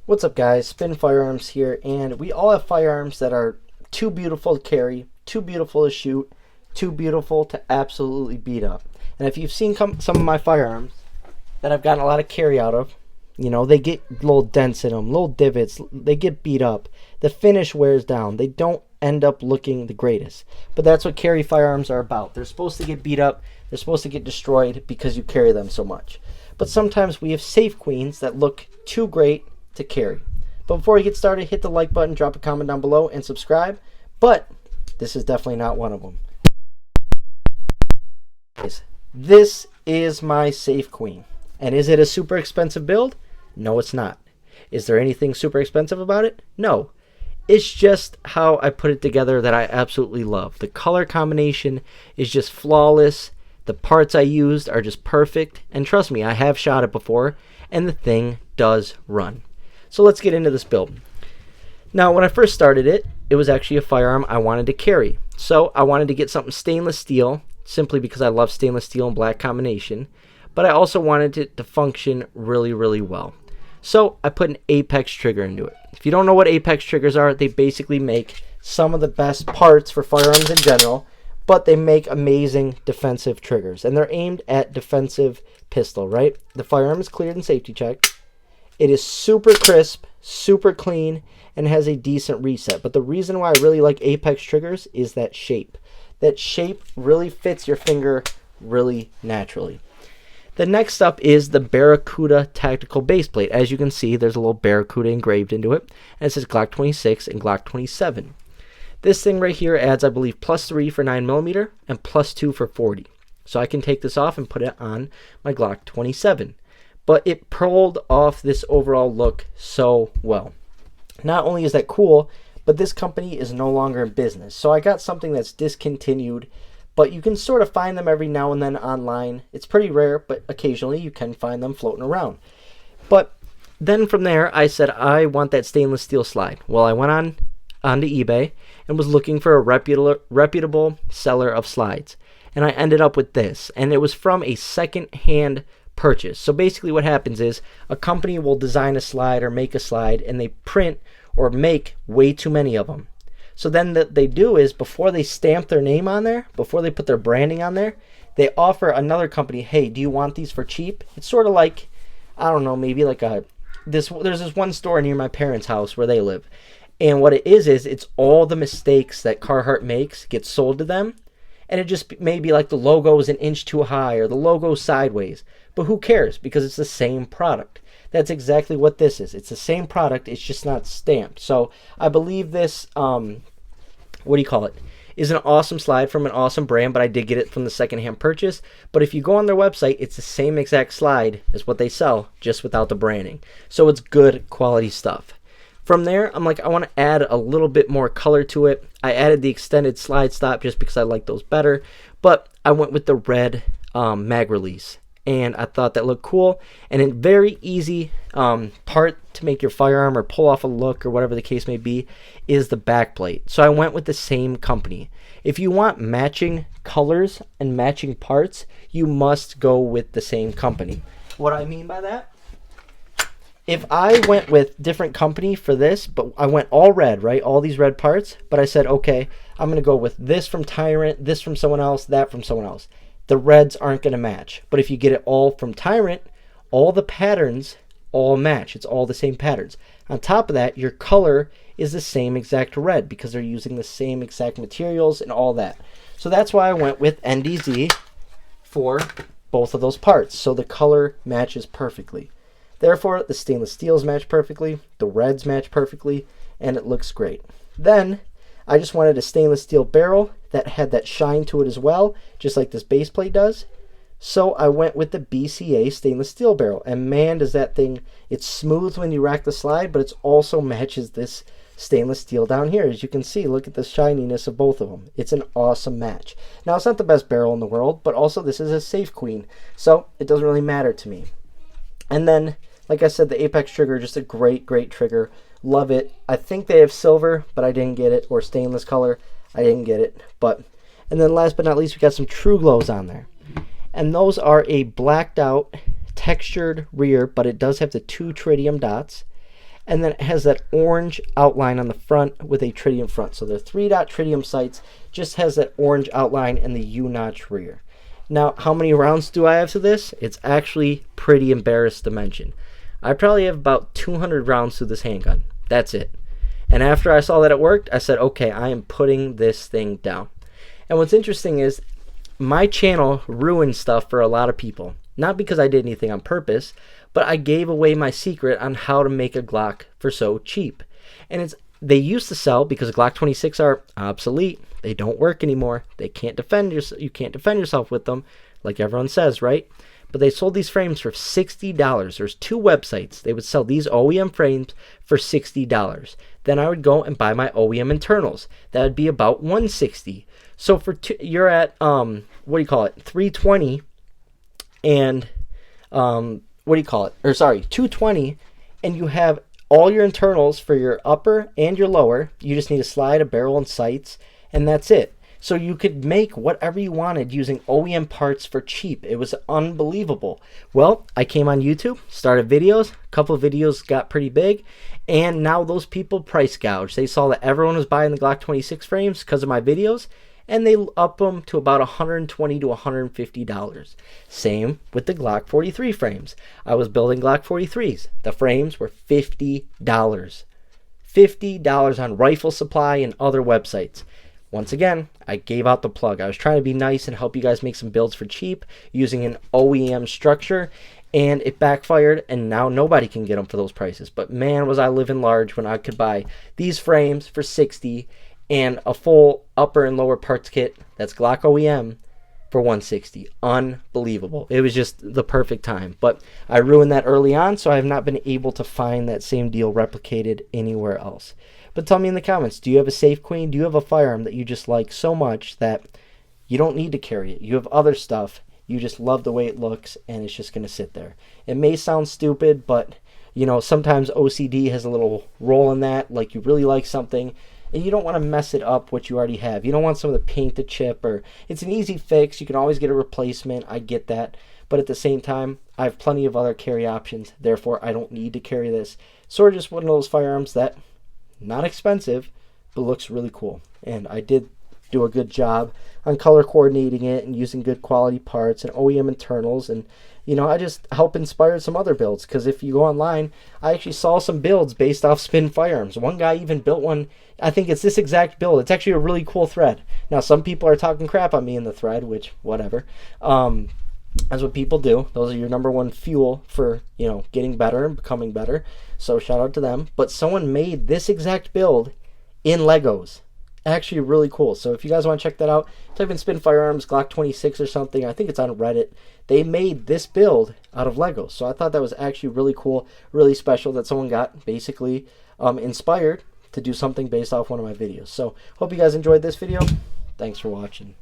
What's up, guys? Spin Firearms here, and we all have firearms that are too beautiful to carry, too beautiful to shoot, too beautiful to absolutely beat up. And if you've seen some of my firearms that I've gotten a lot of carry out of, you know, they get little dents in them, little divots, they get beat up, the finish wears down, they don't end up looking the greatest. But that's what carry firearms are about. They're supposed to get beat up, they're supposed to get destroyed because you carry them so much. But sometimes we have safe queens that look too great to carry. But before we get started, hit the like button, drop a comment down below, and subscribe. But this is definitely not one of them. This is my safe queen. And is it a super expensive build? No, it's not. Is there anything super expensive about it? No. It's just how I put it together that I absolutely love. The color combination is just flawless. The parts I used are just perfect. And trust me, I have shot it before, and the thing does run. So let's get into this build. Now, when I first started it, it was actually a firearm I wanted to carry. So I wanted to get something stainless steel, simply because I love stainless steel and black combination. But I also wanted it to function really, really well. So I put an Apex trigger into it. If you don't know what Apex triggers are, they basically make some of the best parts for firearms in general, but they make amazing defensive triggers. And they're aimed at defensive pistol, right? The firearm is cleared and safety checked. It is super crisp, super clean, and has a decent reset. But the reason why I really like Apex triggers is that shape. That shape really fits your finger really naturally. The next up is the Barracuda tactical base plate. As you can see, there's a little Barracuda engraved into it, and it says Glock 26 and Glock 27. This thing right here adds, I believe, +3 for 9mm and +2 for 40. So I can take this off and put it on my Glock 27. But it pulled off this overall look so well. Not only is that cool, but this company is no longer in business. So I got something that's discontinued, but you can sort of find them every now and then online. It's pretty rare, but occasionally you can find them floating around. But then from there, I said, I want that stainless steel slide. Well, I went onto eBay and was looking for a reputable seller of slides. And I ended up with this. And it was from a second-hand purchase. So basically what happens is a company will design a slide or make a slide, and they print or make way too many of them. So then what they do is, before they stamp their name on there, before they put their branding on there, they offer another company, hey, do you want these for cheap? It's sort of like, I don't know, maybe like there's this one store near my parents' house where they live. And what it is it's all the mistakes that Carhartt makes get sold to them. And it just may be like the logo is an inch too high or the logo sideways. But who cares? Because it's the same product. That's exactly what this is. It's the same product. It's just not stamped. So I believe this, is an awesome slide from an awesome brand, but I did get it from the secondhand purchase. But if you go on their website, it's the same exact slide as what they sell, just without the branding. So it's good quality stuff. From there, I'm like, I want to add a little bit more color to it. I added the extended slide stop just because I like those better. But I went with the red mag release. And I thought that looked cool. And a very easy part to make your firearm or pull off a look or whatever the case may be is the back plate. So I went with the same company. If you want matching colors and matching parts, you must go with the same company. What I mean by that? If I went with different company for this, but I went all red, right? All these red parts. But I said, okay, I'm going to go with this from Tyrant, this from someone else, that from someone else. The reds aren't going to match. But if you get it all from Tyrant, all the patterns all match. It's all the same patterns. On top of that, your color is the same exact red because they're using the same exact materials and all that. So that's why I went with NDZ for both of those parts. So the color matches perfectly. Therefore, the stainless steels match perfectly, the reds match perfectly, and it looks great. Then, I just wanted a stainless steel barrel that had that shine to it as well, just like this base plate does. So I went with the BCA stainless steel barrel, and man, does that thing, it's smooth when you rack the slide, but it also matches this stainless steel down here. As you can see, look at the shininess of both of them. It's an awesome match. Now, it's not the best barrel in the world, but also this is a safe queen, so it doesn't really matter to me. And then, like I said, the Apex trigger, just a great, great trigger. Love it. I think they have silver, but I didn't get it, or stainless color. I didn't get it. And then last but not least, we got some True Glows on there. And those are a blacked out textured rear, but it does have the 2 tritium dots. and then it has that orange outline on the front with a tritium front. So they're 3-dot tritium sights, just has that orange outline and the U-notch rear. Now, how many rounds do I have to this? It's actually pretty embarrassed to mention. I probably have about 200 rounds to this handgun. That's it. And after I saw that it worked, I said, okay, I am putting this thing down. And what's interesting is my channel ruined stuff for a lot of people. Not because I did anything on purpose, but I gave away my secret on how to make a Glock for so cheap. And they used to sell, because Glock 26 are obsolete. They don't work anymore. They can't defend you can't defend yourself with them, like everyone says, right? But they sold these frames for $60. There's 2 websites. They would sell these OEM frames for $60. Then I would go and buy my OEM internals. That would be about $160. So you're at $320 and $220, and you have all your internals for your upper and your lower. You just need a slide, a barrel, and sights, and that's it. So you could make whatever you wanted using OEM parts for cheap. It was unbelievable. Well, I came on YouTube, started videos. A couple of videos got pretty big, and now those people price gouge. They saw that everyone was buying the Glock 26 frames because of my videos, and they up them to about $120 to $150. Same with the Glock 43 frames. I was building Glock 43s. The frames were $50. $50 on Rifle Supply and other websites. Once again, I gave out the plug. I was trying to be nice and help you guys make some builds for cheap using an OEM structure, and it backfired, and now nobody can get them for those prices. But man, was I living large when I could buy these frames for $60 and a full upper and lower parts kit that's Glock OEM for $160. Unbelievable. It was just the perfect time. But I ruined that early on, so I have not been able to find that same deal replicated anywhere else. But tell me in the comments, do you have a Safe Queen? Do you have a firearm that you just like so much that you don't need to carry it? You have other stuff. You just love the way it looks, and it's just going to sit there. It may sound stupid, but sometimes OCD has a little role in that. Like, you really like something, and you don't want to mess it up what you already have. You don't want some of the paint to chip, or it's an easy fix. You can always get a replacement. I get that. But at the same time, I have plenty of other carry options. Therefore, I don't need to carry this. Sort of just one of those firearms that, not expensive, but looks really cool. And I did do a good job on color coordinating it and using good quality parts and OEM internals. And, I just help inspire some other builds. Because if you go online, I actually saw some builds based off Spin Firearms. One guy even built one. I think it's this exact build. It's actually a really cool thread. Now, some people are talking crap on me in the thread, which, whatever. That's what people do. Those are your number one fuel for, getting better and becoming better. So shout out to them. But someone made this exact build in Legos. Actually really cool. So if you guys want to check that out, type in Spin Firearms Glock 26 or something. I think it's on Reddit. They made this build out of Legos. So I thought that was actually really cool, really special that someone got basically inspired to do something based off one of my videos. So hope you guys enjoyed this video. Thanks for watching.